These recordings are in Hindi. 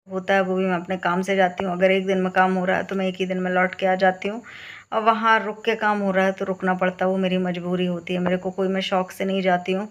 होता है वो भी मैं अपने काम से जाती हूँ। अगर एक दिन में काम हो रहा है तो मैं एक ही दिन में लौट के आ जाती हूँ, और वहाँ रुक के काम हो रहा है तो रुकना पड़ता है, वो मेरी मजबूरी होती है। मेरे को कोई, मैं शौक से नहीं जाती हूँ।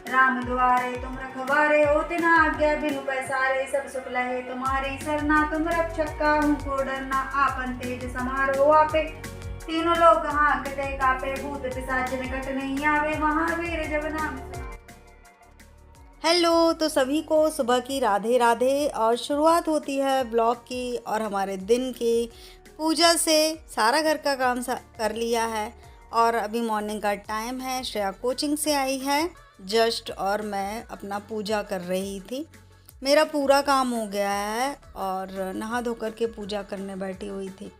राम द्वारे तुम रखवारे होते ना आज्ञा बिनु पैसारे, सब सुख लहे तुम्हारी सरना, तुम रक्षक काहू को डरना, आपन तेज समारो आपे, तीनों लोग हाँकते कापे, भूत पिशाच निकट नहीं आवे, महावीर जब नाम। हेलो, तो सभी को सुबह की राधे राधे। और शुरुआत होती है ब्लॉग की और हमारे दिन की पूजा से। सारा घर का काम कर लिया है और अभी मॉर्निंग का टाइम है। श्रेया कोचिंग से आई है जस्ट, और मैं अपना पूजा कर रही थी। मेरा पूरा काम हो गया है और नहा धोकर के पूजा करने बैठी हुई थी।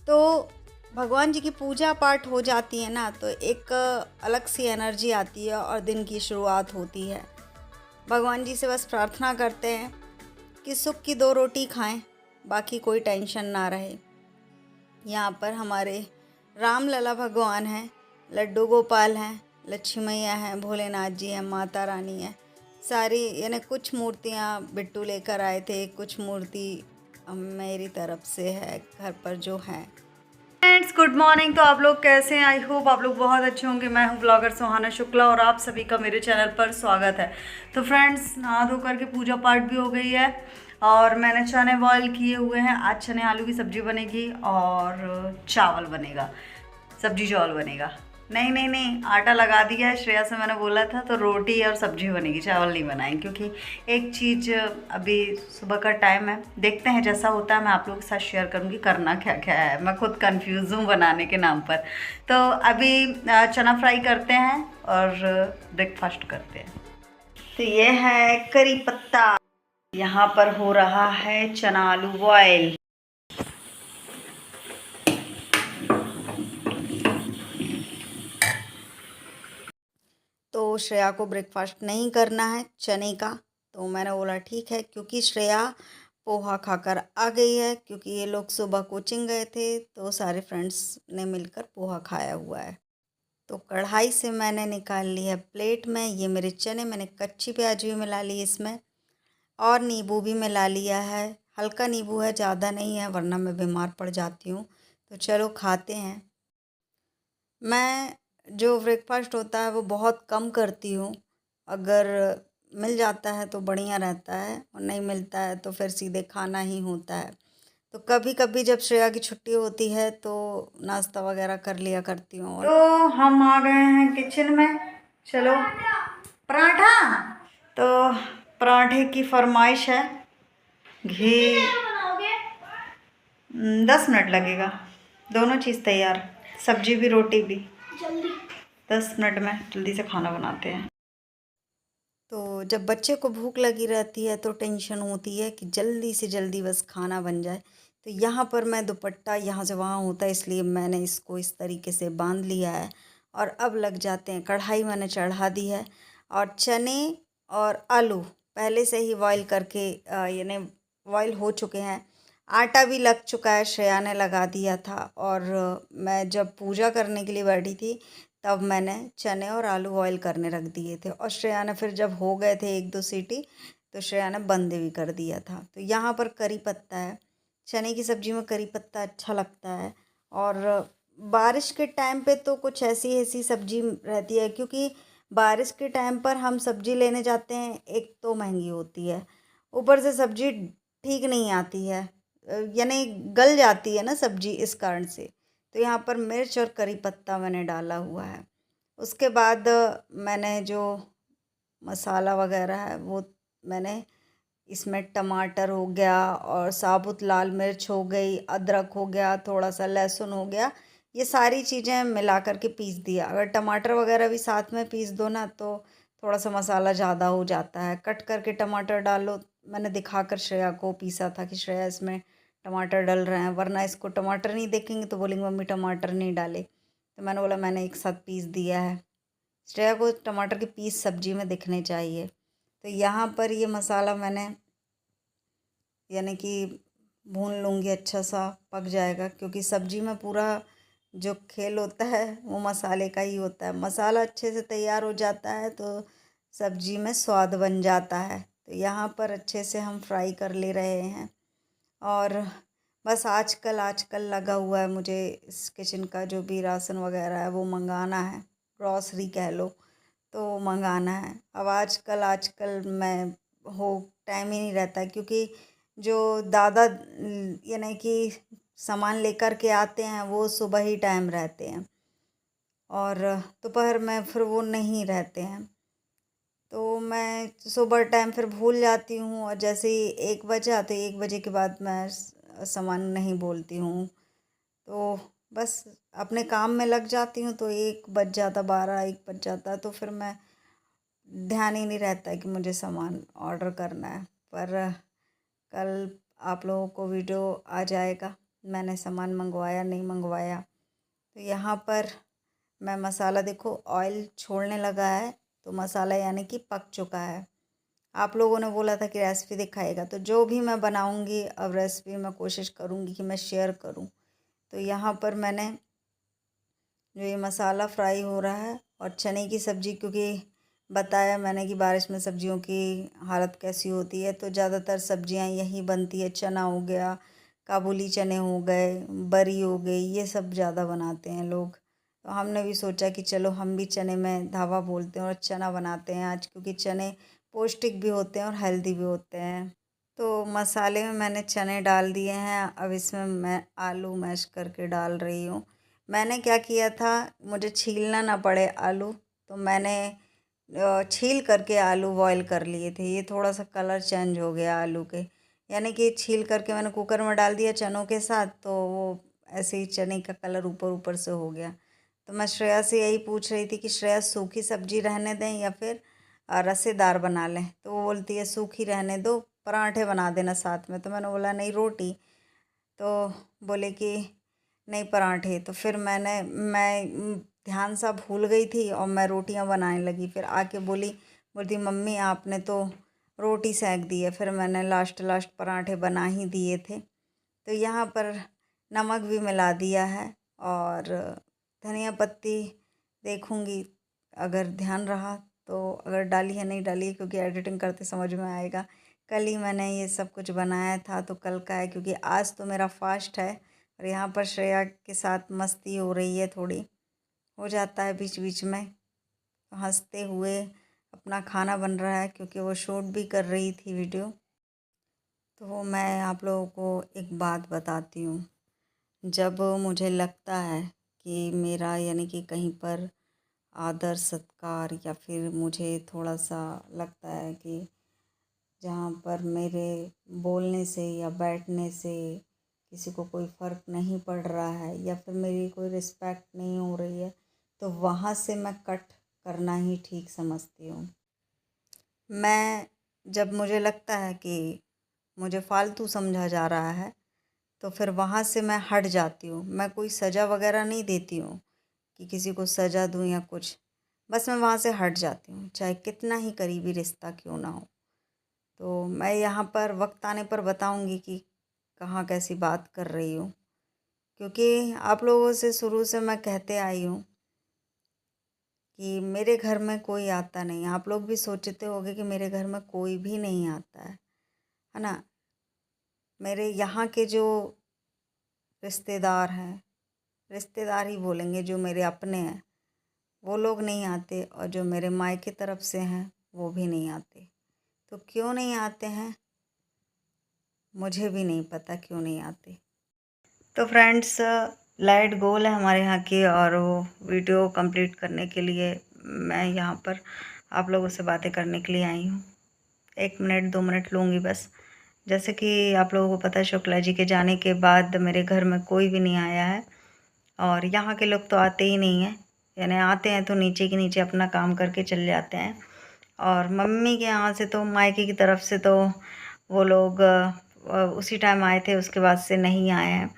तो भगवान जी की पूजा पाठ हो जाती है ना, तो एक अलग सी एनर्जी आती है और दिन की शुरुआत होती है। भगवान जी से बस प्रार्थना करते हैं कि सुख की 2 रोटी खाएं, बाकी कोई टेंशन ना रहे। यहाँ पर हमारे राम लला भगवान हैं, लड्डू गोपाल हैं, लक्ष्मी मैया हैं, भोलेनाथ जी हैं, माता रानी है। सारी यानी कुछ मूर्तियाँ बिट्टू लेकर आए थे, कुछ मूर्ति मेरी तरफ से है घर पर जो हैं। Friends good morning. तो आप लोग कैसे हैं? आई होप आप लोग बहुत अच्छे होंगे। मैं हूं ब्लॉगर सुहाना शुक्ला और आप सभी का मेरे चैनल पर स्वागत है। तो फ्रेंड्स नहा धो करके पूजा पाठ भी हो गई है और मैंने चने बॉयल किए हुए हैं। आज चने आलू की सब्जी बनेगी और चावल बनेगा, सब्जी चावल बनेगा। नहीं नहीं नहीं, आटा लगा दिया है। श्रेया से मैंने बोला था तो रोटी और सब्जी बनेगी, चावल नहीं बनाएंगे, क्योंकि एक चीज़ अभी सुबह का टाइम है। देखते हैं जैसा होता है मैं आप लोगों के साथ शेयर करूँगी करना क्या क्या है। मैं खुद कंफ्यूज हूँ बनाने के नाम पर। तो अभी चना फ्राई करते हैं और ब्रेकफास्ट करते हैं। तो ये है करी पत्ता। यहाँ पर हो रहा है चना आलू बॉयल। तो श्रेया को ब्रेकफास्ट नहीं करना है चने का, तो मैंने बोला ठीक है, क्योंकि श्रेया पोहा खाकर आ गई है। क्योंकि ये लोग सुबह कोचिंग गए थे तो सारे फ्रेंड्स ने मिलकर पोहा खाया हुआ है। तो कढ़ाई से मैंने निकाल ली है प्लेट में ये मेरे चने। मैंने कच्ची प्याज भी मिला ली इसमें और नींबू भी मिला लिया है। हल्का नींबू है, ज़्यादा नहीं है, वरना मैं बीमार पड़ जाती हूँ। तो चलो खाते हैं। मैं जो ब्रेकफास्ट होता है वो बहुत कम करती हूँ। अगर मिल जाता है तो बढ़िया रहता है और नहीं मिलता है तो फिर सीधे खाना ही होता है। तो कभी कभी जब श्रेया की छुट्टी होती है तो नाश्ता वगैरह कर लिया करती हूँ। तो हम आ गए हैं किचन में। चलो पराठा, तो पराठे की फरमाइश है। घी 10 मिनट लगेगा, दोनों चीज़ तैयार, सब्जी भी रोटी भी। जल्दी 10 मिनट में जल्दी से खाना बनाते हैं। तो जब बच्चे को भूख लगी रहती है तो टेंशन होती है कि जल्दी से जल्दी बस खाना बन जाए। तो यहाँ पर मैं दुपट्टा यहाँ से वहाँ होता है, इसलिए मैंने इसको इस तरीके से बांध लिया है और अब लग जाते हैं। कढ़ाई मैंने चढ़ा दी है और चने और आलू पहले से ही बॉईल करके यानी बॉईल हो चुके हैं। आटा भी लग चुका है, श्रेया ने लगा दिया था। और मैं जब पूजा करने के लिए बैठी थी तब मैंने चने और आलू बॉईल करने रख दिए थे और श्रेया ने फिर जब हो गए थे 1-2 सीटी तो श्रेया ने बंद भी कर दिया था। तो यहाँ पर करी पत्ता है। चने की सब्ज़ी में करी पत्ता अच्छा लगता है। और बारिश के टाइम पे तो कुछ ऐसी ऐसी सब्ज़ी रहती है, क्योंकि बारिश के टाइम पर हम सब्ज़ी लेने जाते हैं, एक तो महंगी होती है, ऊपर से सब्ज़ी ठीक नहीं आती है, यानी गल जाती है ना सब्ज़ी, इस कारण से। तो यहाँ पर मिर्च और करी पत्ता मैंने डाला हुआ है। उसके बाद मैंने जो मसाला वगैरह है वो मैंने इसमें टमाटर हो गया और साबुत लाल मिर्च हो गई, अदरक हो गया, थोड़ा सा लहसुन हो गया, ये सारी चीज़ें मिला करके पीस दिया। अगर टमाटर वगैरह भी साथ में पीस दो ना तो थोड़ा सा मसाला ज़्यादा हो जाता है। कट करके टमाटर डालो, मैंने दिखाकर श्रेया को पीसा था कि श्रेया इसमें टमाटर डल रहे हैं, वरना इसको टमाटर नहीं देखेंगे तो बोलेंगे मम्मी टमाटर नहीं डाले। तो मैंने बोला मैंने एक साथ पीस दिया है। श्रेया को टमाटर के पीस सब्जी में दिखने चाहिए। तो यहाँ पर ये मसाला मैंने यानी कि भून लूँगी, अच्छा सा पक जाएगा, क्योंकि सब्जी में पूरा जो खेल होता है वो मसाले का ही होता है। मसाला अच्छे से तैयार हो जाता है तो सब्जी में स्वाद बन जाता है। तो यहाँ पर अच्छे से हम फ्राई कर ले रहे हैं। और बस आजकल लगा हुआ है मुझे इस किचन का जो भी राशन वगैरह है वो मंगाना है, ग्रॉसरी कह लो तो मंगाना है। अब आजकल मैं हो टाइम ही नहीं रहता, क्योंकि जो दादा यानी कि सामान लेकर के आते हैं वो सुबह ही टाइम रहते हैं और दोपहर में फिर वो नहीं रहते हैं। तो मैं सुबह टाइम फिर भूल जाती हूँ, और जैसे ही 1 बजा तो 1 बजे के बाद मैं सामान नहीं बोलती हूँ। तो बस अपने काम में लग जाती हूँ तो 1 बज जाता, 12-1 बज जाता, तो फिर मैं ध्यान ही नहीं रहता है कि मुझे सामान ऑर्डर करना है। पर कल आप लोगों को वीडियो आ जाएगा मैंने सामान मंगवाया नहीं मंगवाया। तो यहाँ पर मैं मसाला देखो ऑयल छोड़ने लगा है, तो मसाला यानी कि पक चुका है। आप लोगों ने बोला था कि रेसिपी दिखाएगा, तो जो भी मैं बनाऊंगी अब रेसिपी मैं कोशिश करूंगी कि मैं शेयर करूं। तो यहाँ पर मैंने जो ये मसाला फ्राई हो रहा है, और चने की सब्ज़ी, क्योंकि बताया मैंने कि बारिश में सब्जियों की हालत कैसी होती है, तो ज़्यादातर सब्जियां यही बनती है। चना हो गया, काबुली चने हो गए, बरी हो गई, ये सब ज़्यादा बनाते हैं लोग। तो हमने भी सोचा कि चलो हम भी चने में धावा बोलते हैं और चना बनाते हैं आज, क्योंकि चने पौष्टिक भी होते हैं और हेल्दी भी होते हैं। तो मसाले में मैंने चने डाल दिए हैं। अब इसमें मैं आलू मैश करके डाल रही हूँ। मैंने क्या किया था, मुझे छीलना ना पड़े आलू, तो मैंने छील करके आलू बॉईल कर लिए थे। ये थोड़ा सा कलर चेंज हो गया आलू के, यानी कि छील करके मैंने कुकर में डाल दिया चनों के साथ, तो वो ऐसे ही चने का कलर ऊपर ऊपर से हो गया। तो मैं श्रेया से यही पूछ रही थी कि श्रेया सूखी सब्जी रहने दें या फिर रसेदार बना लें। तो वो बोलती है सूखी रहने दो, पराठे बना देना साथ में। तो मैंने बोला नहीं रोटी, तो बोले कि नहीं पराठे। तो फिर मैं ध्यान सा भूल गई थी और मैं रोटियां बनाने लगी। फिर आके बोलती मम्मी आपने तो रोटी सेक दी है। फिर मैंने लास्ट पराठे बना ही दिए थे। तो यहाँ पर नमक भी मिला दिया है, और धनिया पत्ती देखूँगी अगर ध्यान रहा तो, अगर डाली है नहीं डाली है, क्योंकि एडिटिंग करते समझ में आएगा। कल ही मैंने ये सब कुछ बनाया था तो कल का है, क्योंकि आज तो मेरा फास्ट है। और यहाँ पर श्रेया के साथ मस्ती हो रही है, थोड़ी हो जाता है बीच बीच में, तो हंसते हुए अपना खाना बन रहा है, क्योंकि वो शूट भी कर रही थी वीडियो। तो मैं आप लोगों को एक बात बताती हूँ। जब मुझे लगता है कि मेरा यानी कि कहीं पर आदर सत्कार, या फिर मुझे थोड़ा सा लगता है कि जहाँ पर मेरे बोलने से या बैठने से किसी को कोई फ़र्क नहीं पड़ रहा है, या फिर मेरी कोई रिस्पेक्ट नहीं हो रही है, तो वहाँ से मैं कट करना ही ठीक समझती हूँ। मैं जब मुझे लगता है कि मुझे फालतू समझा जा रहा है, तो फिर वहाँ से मैं हट जाती हूँ। मैं कोई सज़ा वगैरह नहीं देती हूँ कि किसी को सज़ा दूँ या कुछ, बस मैं वहाँ से हट जाती हूँ, चाहे कितना ही करीबी रिश्ता क्यों ना हो। तो मैं यहाँ पर वक्त आने पर बताऊँगी कि कहाँ कैसी बात कर रही हूँ, क्योंकि आप लोगों से शुरू से मैं कहते आई हूँ कि मेरे घर में कोई आता नहीं। आप लोग भी सोचते होंगे कि मेरे घर में कोई भी नहीं आता है ना। मेरे यहाँ के जो रिश्तेदार हैं, रिश्तेदार ही बोलेंगे, जो मेरे अपने हैं वो लोग नहीं आते, और जो मेरे मायके तरफ से हैं वो भी नहीं आते। तो क्यों नहीं आते हैं मुझे भी नहीं पता, क्यों नहीं आते। तो फ्रेंड्स लाइट गोल है हमारे यहाँ की, और वो वीडियो कंप्लीट करने के लिए मैं यहाँ पर आप लोगों से बातें करने के लिए आई हूँ। 1 मिनट 2 मिनट लूँगी बस। जैसे कि आप लोगों को पता है शुक्ला जी के जाने के बाद मेरे घर में कोई भी नहीं आया है, और यहाँ के लोग तो आते ही नहीं हैं, यानी आते हैं तो नीचे के नीचे अपना काम करके चले जाते हैं। और मम्मी के यहाँ से तो, मायके की तरफ से तो वो लोग उसी टाइम आए थे, उसके बाद से नहीं आए हैं।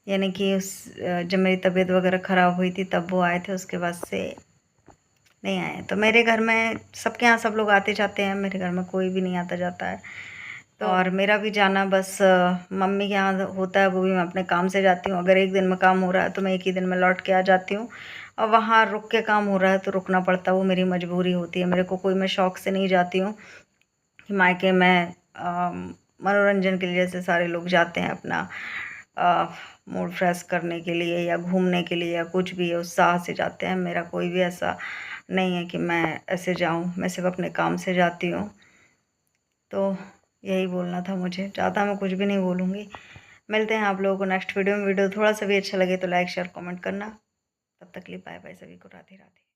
यानी कि जब मेरी तबीयत वगैरह ख़राब हुई थी तब वो आए थे, उसके बाद से नहीं आए हैं। तो मेरे घर में सबके यहाँ सब लोग आते जाते हैं, मेरे घर में कोई भी नहीं आता जाता है। तो और मेरा भी जाना बस मम्मी के यहाँ होता है, वो भी मैं अपने काम से जाती हूँ। अगर एक दिन में काम हो रहा है तो मैं एक ही दिन में लौट के आ जाती हूँ, और वहाँ रुक के काम हो रहा है तो रुकना पड़ता है, वो मेरी मजबूरी होती है। मेरे को कोई, मैं शौक़ से नहीं जाती हूँ कि मायके में मनोरंजन के लिए जैसे सारे लोग जाते हैं अपना मूड फ्रेश करने के लिए या घूमने के लिए या कुछ भी उत्साह से जाते हैं। मेरा कोई भी ऐसा नहीं है कि मैं ऐसे जाऊँ, मैं सिर्फ अपने काम से जाती हूँ। तो यही बोलना था मुझे, ज़्यादा मैं कुछ भी नहीं बोलूँगी। मिलते हैं आप लोगों को नेक्स्ट वीडियो में। वीडियो थोड़ा सा भी अच्छा लगे तो लाइक शेयर कमेंट करना। तब तक के लिए बाय बाय, सभी को राधे राधे।